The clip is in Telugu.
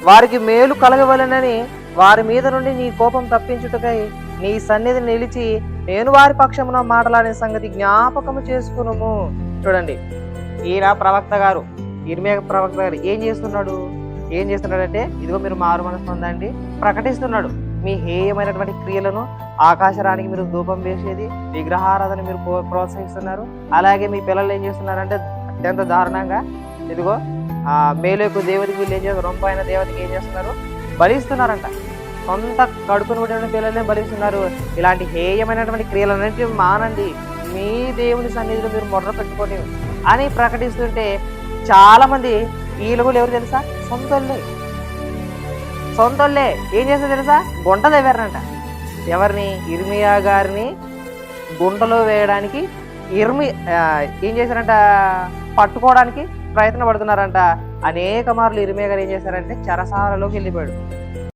వారికి మేలు కలగవలెనని వారి మీద నుండి నీ కోపం తప్పించుటకై నీ సన్నిధి నిలిచి నేను వారి పక్షమున మాట్లాడిన సంగతి జ్ఞాపకము చేసుకునుము. చూడండి, ఈయన ప్రవక్త గారు, ఇర్మియా ప్రవక్త గారు ఏం చేస్తున్నాడంటే, ఇదిగో మీరు మారు మనసు పొందండి ప్రకటిస్తున్నాడు. మీ హేయమైనటువంటి క్రియలను, ఆకాశరానికి మీరు ధూపం వేసేది, విగ్రహారాధన మీరు ప్రోత్సహిస్తున్నారు. అలాగే మీ పిల్లలు ఏం చేస్తున్నారంటే అత్యంత దారుణంగా ఇదిగో మేలుకు దేవతకి వీళ్ళు ఏం చేస్తారు, రొంప అయిన దేవతకి ఏం చేస్తున్నారు, బలిస్తున్నారంట. సొంత కడుపును పుట్టిన పిల్లల్ని బలిస్తున్నారు. ఇలాంటి హేయమైనటువంటి క్రియలన్నింటినీ మానండి, మీ దేవుని సన్నిధిలో మీరు మొర్ర పెట్టుకొని అని ప్రకటిస్తుంటే చాలా మంది వీళ్ళగులు ఎవరు తెలుసా, సొంతోళ్ళే ఏం చేస్తారు తెలుసా, గుంట తవ్వారంట. ఎవరిని? ఇర్మియా గారిని గుంటలో వేయడానికి ఏం చేశారంట, పట్టుకోవడానికి ప్రయత్నం పడుతున్నారంట. అనేక మార్లు ఇర్మియా గారు ఏం చేశారంటే చెరసాలలోకి వెళ్ళిపోయాడు.